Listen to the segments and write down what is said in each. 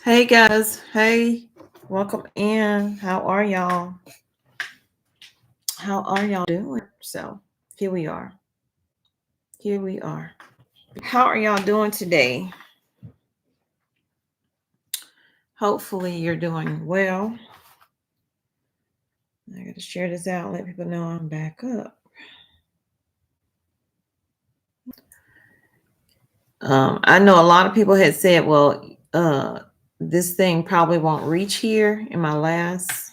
Hey guys, hey, welcome in. How are y'all? How are y'all doing? So, here we are. Here we are. How are y'all doing today? Hopefully, you're doing well. I got to share this out, let people know I'm back up. I know a lot of people had said, well, this thing probably won't reach here in my last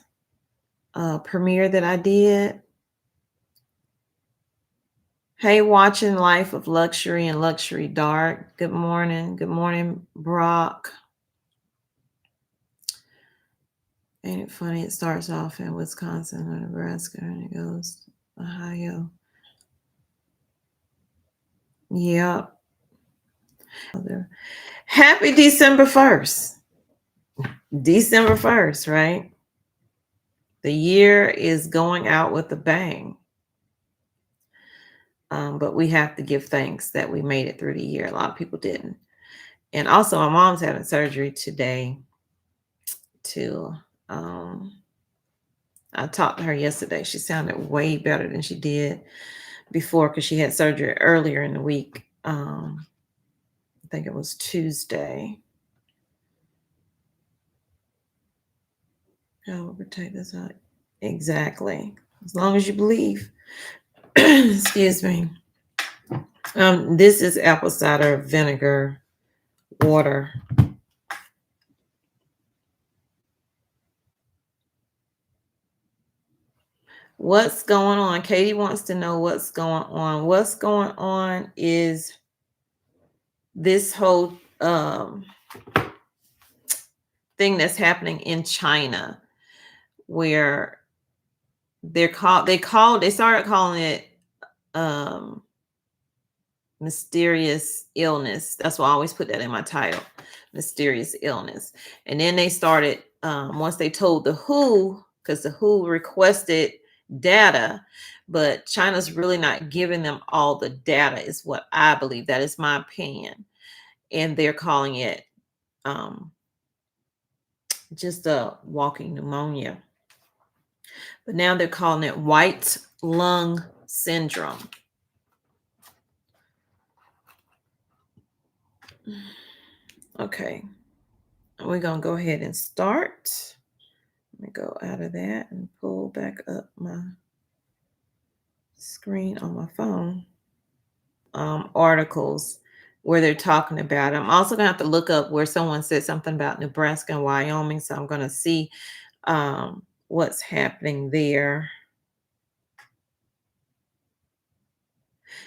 premiere that I did. Hey, watching Life of Luxury and Luxury Dark. Good morning. Good morning, Brock. Ain't it funny? It starts off in Wisconsin or Nebraska and it goes Ohio. Yep. Happy December 1st. December 1st, right? The year is going out with a bang. But we have to give thanks that we made it through the year. A lot of people didn't. And also, my mom's having surgery today too. I talked to her yesterday. She sounded way better than she did before because she had surgery earlier in the week. I think it was Tuesday. I'll overtake this out. Exactly. As long as you believe. Excuse me. This is apple cider vinegar water. What's going on? Katie wants to know what's going on. What's going on is this whole thing that's happening in China, where they started calling it mysterious illness. That's why I always put that in my title, mysterious illness. And then they started once they told the WHO, because the WHO requested data, but China's really not giving them all the data, is what I believe. That is my opinion. And they're calling it just a walking pneumonia. But now they're calling it white lung syndrome. Okay, we're going to go ahead and start. Let me go out of that and pull back up my screen on my phone. Articles where they're talking about it. I'm also going to have to look up where someone said something about Nebraska and Wyoming. So I'm going to see what's happening there.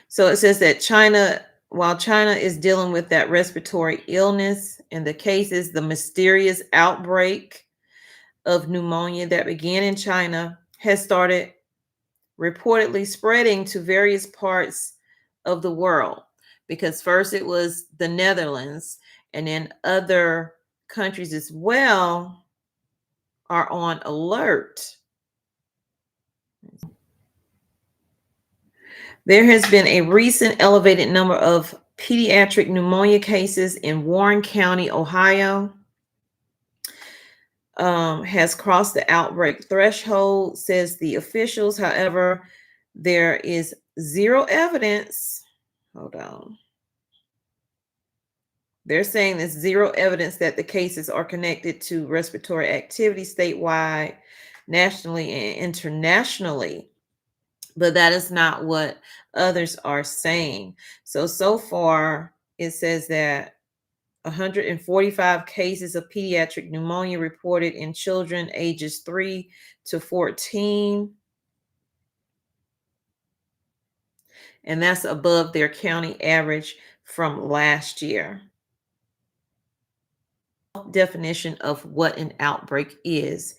So it says that while China is dealing with that respiratory illness and the cases, the mysterious outbreak of pneumonia that began in China has started reportedly spreading to various parts of the world, because first it was the Netherlands and then other countries as well are on alert. There has been a recent elevated number of pediatric pneumonia cases in Warren County, Ohio. Has crossed the outbreak threshold, says the officials. However, there is zero evidence. Hold on. They're saying there's zero evidence that the cases are connected to respiratory activity statewide, nationally, and internationally. But that is not what others are saying. So far, it says that 145 cases of pediatric pneumonia reported in children ages 3 to 14. And that's above their county average from last year. Definition of what an outbreak is,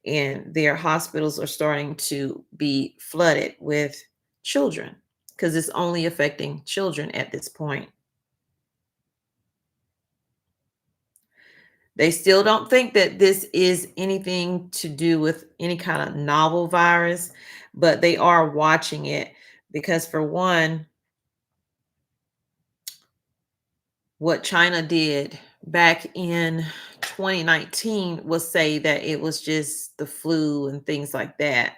and their hospitals are starting to be flooded with children because it's only affecting children at this point. They still don't think that this is anything to do with any kind of novel virus, but they are watching it because, for one, what China did back in 2019 was say that it was just the flu and things like that.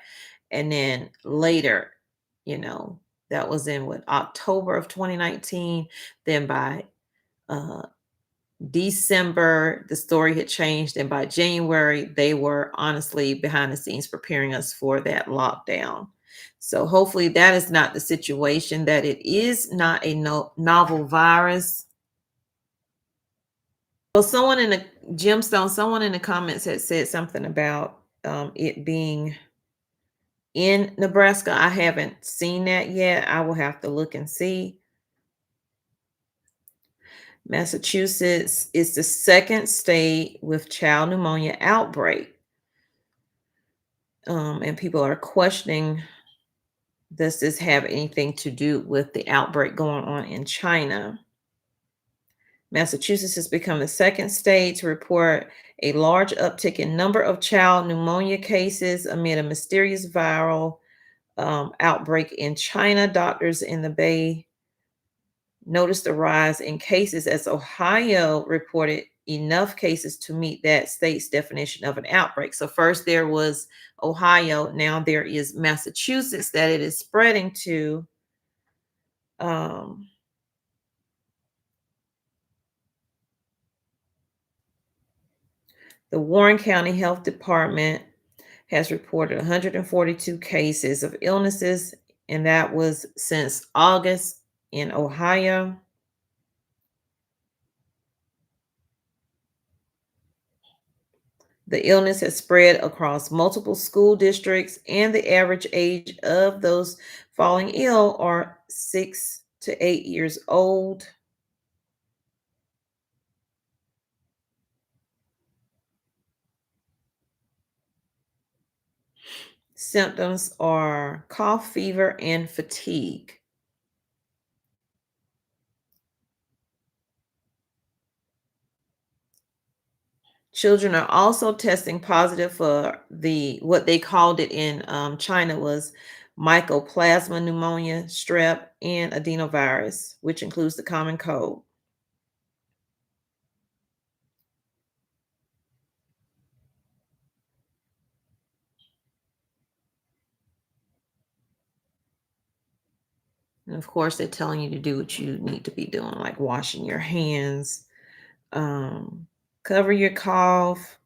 And then later, you know, that was in what, October of 2019. Then by uh December, the story had changed, and by January, they were honestly behind the scenes preparing us for that lockdown. So hopefully that is not the situation, that it is not a novel virus. Well, someone in the gemstone, someone in the comments had said something about it being in Nebraska. I haven't seen that yet. I will have to look and see. Massachusetts is the second state with child pneumonia outbreak. And people are questioning, does this have anything to do with the outbreak going on in China? Massachusetts has become the second state to report a large uptick in number of child pneumonia cases amid a mysterious viral outbreak in China. Doctors in the Bay noticed a rise in cases as Ohio reported enough cases to meet that state's definition of an outbreak. So first there was Ohio, now there is Massachusetts that it is spreading to. Um, the Warren County Health Department has reported 142 cases of illnesses, and that was since August in Ohio. The illness has spread across multiple school districts, and the average age of those falling ill are 6 to 8 years old. Symptoms are cough, fever, and fatigue. Children are also testing positive for the what they called it in China was mycoplasma pneumonia, strep, and adenovirus, which includes the common cold. And of course, they're telling you to do what you need to be doing, like washing your hands, um, cover your cough.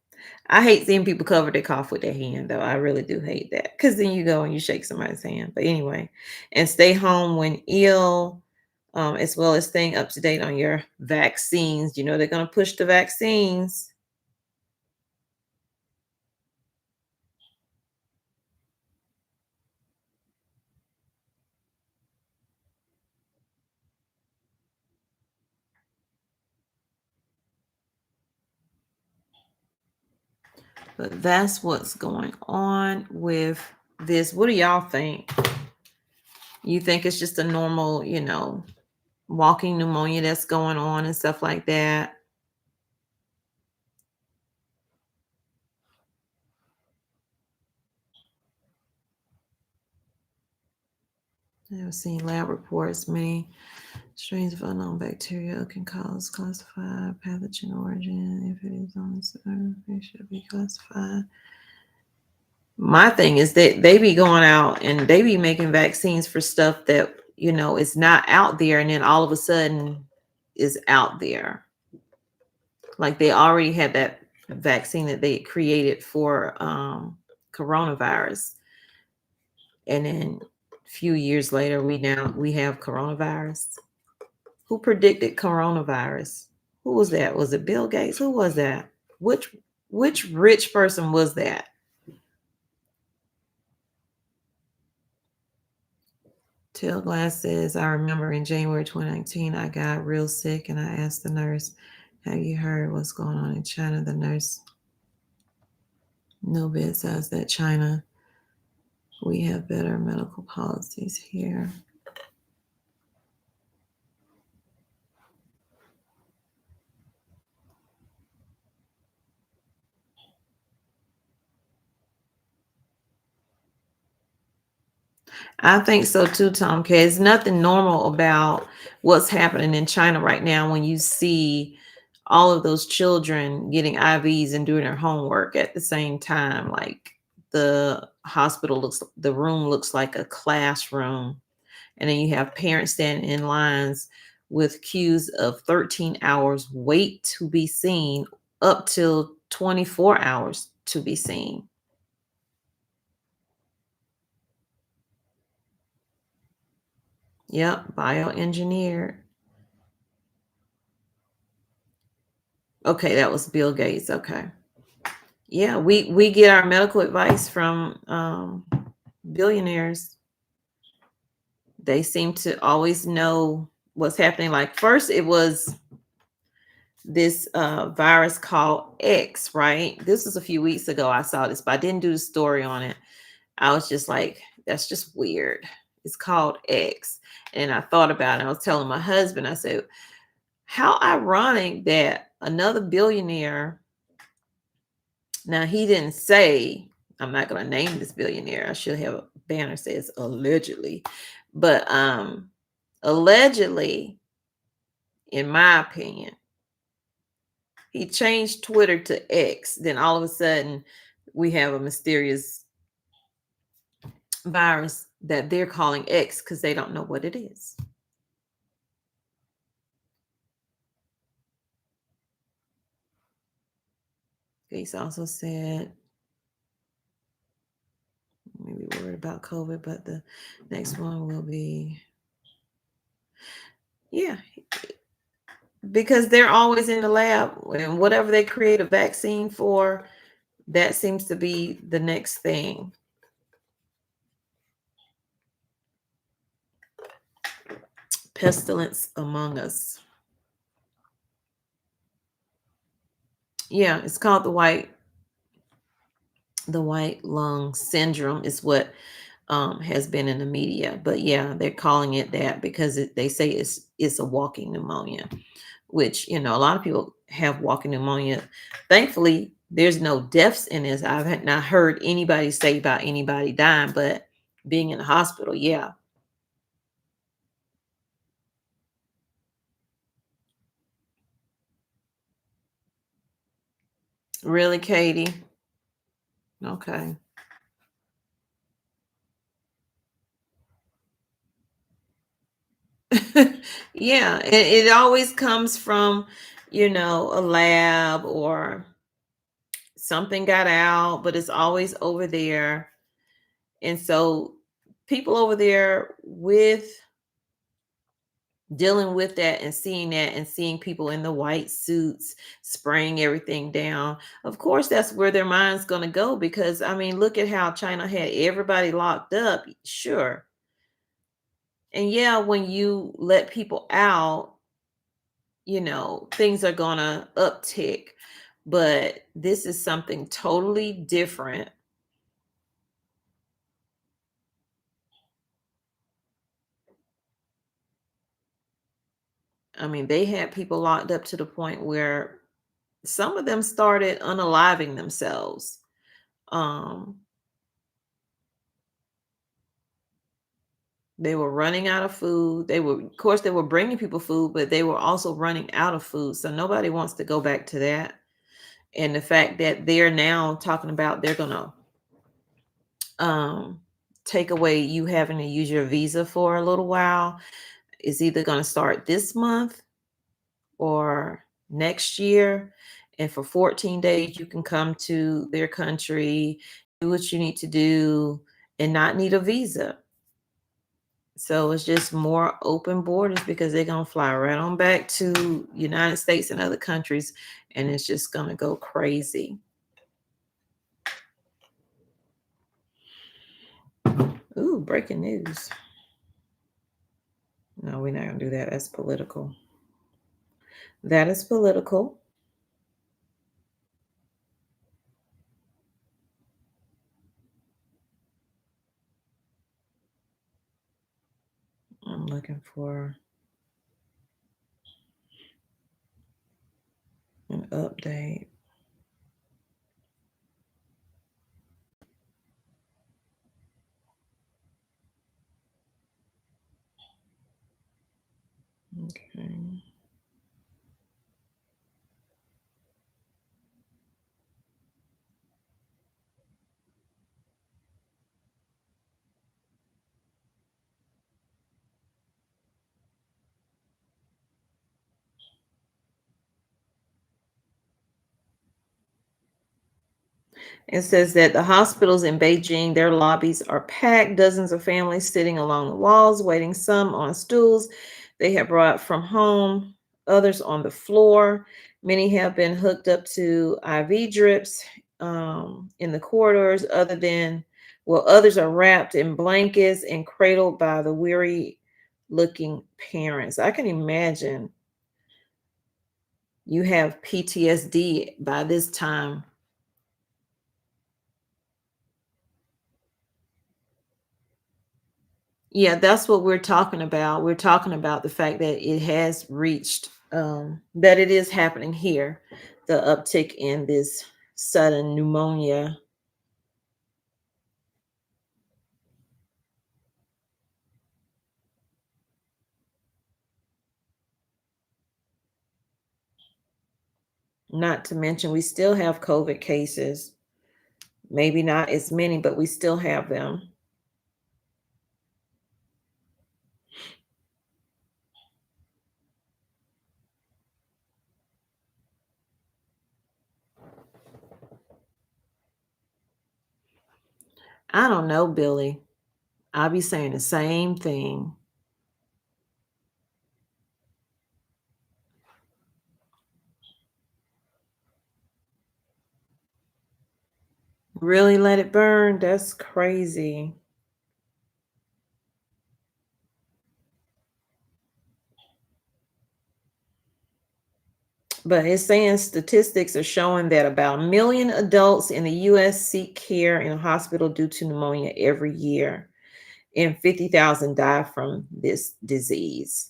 I hate seeing people cover their cough with their hand, though. I really do hate that, because then you go and you shake somebody's hand. But anyway, and stay home when ill, as well as staying up to date on your vaccines. You know, they're going to push the vaccines. But that's what's going on with this. What do y'all think? You think it's just a normal, walking pneumonia that's going on and stuff like that? I've seen lab reports. Many strains of unknown bacteria can cause classified pathogen origin. If it is on the surface, it should be classified. My thing is that they be going out and they be making vaccines for stuff that, is not out there, and then all of a sudden is out there. Like they already had that vaccine that they created for coronavirus. And then a few years later, we have coronavirus. Who predicted coronavirus? Who was that? Was it Bill Gates? Who was that? Which rich person was that? Till Glass says, I remember in January 2019, I got real sick and I asked the nurse, have you heard what's going on in China? The nurse, no bid says that China, we have better medical policies here. I think so too, Tom K. There's nothing normal about what's happening in China right now when you see all of those children getting IVs and doing their homework at the same time. Like the room looks like a classroom. And then you have parents standing in lines with queues of 13 hours wait to be seen up till 24 hours to be seen. Yep, bioengineered. Okay, that was Bill Gates. Okay. Yeah, we get our medical advice from billionaires. They seem to always know what's happening. Like first it was this virus called X, right? This was a few weeks ago. I saw this, but I didn't do the story on it. I was just like, that's just weird. It's called X. And I thought about it. I was telling my husband, I said, how ironic that another billionaire, now he didn't say, I'm not going to name this billionaire. I should have a banner says allegedly. But allegedly, in my opinion, he changed Twitter to X. Then all of a sudden, we have a mysterious virus that they're calling X because they don't know what it is. Gates also said, maybe worried about COVID, but the next one will be, yeah, because they're always in the lab and whatever they create a vaccine for, that seems to be the next thing. Pestilence among us. Yeah, it's called the white lung syndrome is what has been in the media. But yeah, they're calling it that because they say it's a walking pneumonia, which, a lot of people have walking pneumonia. Thankfully, there's no deaths in this. I've not heard anybody say about anybody dying, but being in the hospital, yeah. Really, Katie? Okay. Yeah, it always comes from, a lab or something got out, but it's always over there. And so people over there with dealing with that and seeing people in the white suits spraying everything down, of course that's where their mind's going to go, because I mean, look at how China had everybody locked up. Sure. And yeah, when you let people out, things are going to uptick, but this is something totally different. I mean, they had people locked up to the point where some of them started unaliving themselves. Um, they were running out of food. Of course, they were bringing people food, but they were also running out of food. So nobody wants to go back to that. And the fact that they're now talking about they're gonna um, take away you having to use your visa for a little while is either going to start this month or next year. And for 14 days, you can come to their country, do what you need to do, and not need a visa. So it's just more open borders because they're going to fly right on back to United States and other countries, and it's just going to go crazy. Ooh, breaking news. No, we're not going to do that. That's political. That is political. I'm looking for an update. Okay. It says that the hospitals in Beijing, their lobbies are packed, dozens of families sitting along the walls, waiting, some on stools they have brought from home, others on the floor. Many have been hooked up to IV drips in the corridors, others are wrapped in blankets and cradled by the weary looking parents. I can imagine you have PTSD by this time. Yeah, that's what we're talking about. We're talking about the fact that it has reached, that it is happening here, the uptick in this sudden pneumonia. Not to mention, we still have COVID cases. Maybe not as many, but we still have them. I don't know, Billy. I'll be saying the same thing. Really let it burn? That's crazy. But it's saying statistics are showing that about a million adults in the US seek care in a hospital due to pneumonia every year, and 50,000 die from this disease.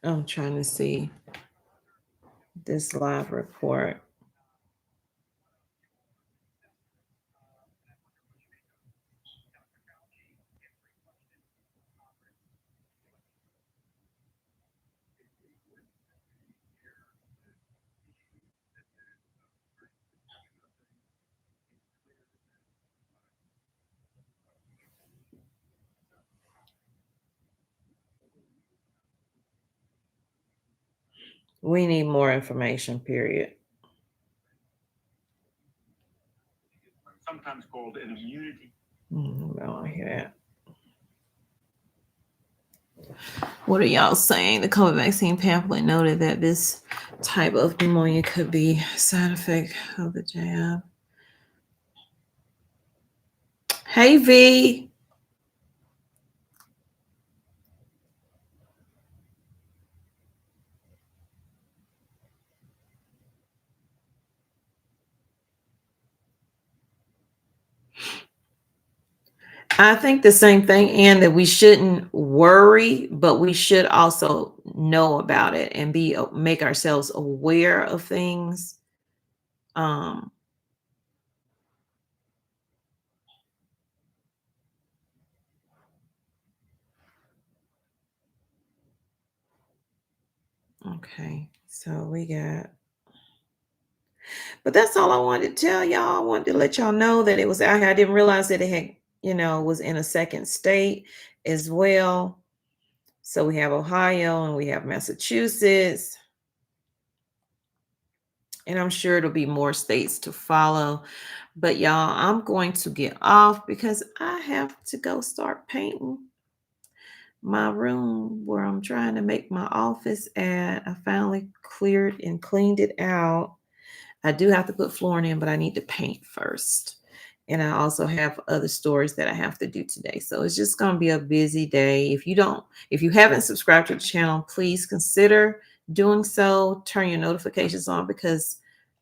I'm trying to see this live report. We need more information, period. Sometimes called an immunity. I don't hear that. What are y'all saying? The COVID vaccine pamphlet noted that this type of pneumonia could be a side effect of the jab. Hey, V. I think the same thing, and that we shouldn't worry, but we should also know about it and make ourselves aware of things. Um, okay, so we got, but that's all I wanted to tell y'all. I wanted to let y'all know that it was out here. I didn't realize that it had, was in a second state as well. So we have Ohio and we have Massachusetts. And I'm sure it'll be more states to follow. But y'all, I'm going to get off because I have to go start painting my room where I'm trying to make my office at. I finally cleared and cleaned it out. I do have to put flooring in, but I need to paint first. And I also have other stories that I have to do today. So it's just going to be a busy day. If you haven't subscribed to the channel, please consider doing so. Turn your notifications on because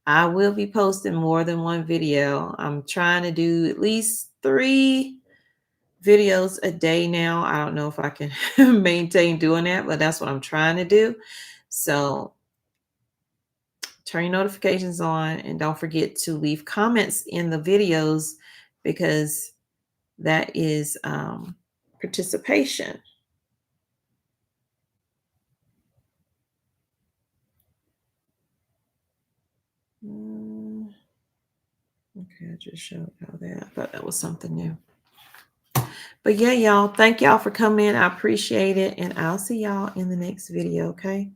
I will be posting more than one video. I'm trying to do at least 3 videos a day now. I don't know if I can maintain doing that, but that's what I'm trying to do. So turn your notifications on and don't forget to leave comments in the videos because that is participation. Okay, I just showed y'all that. I thought that was something new. But yeah, y'all, thank y'all for coming in. I appreciate it. And I'll see y'all in the next video, okay?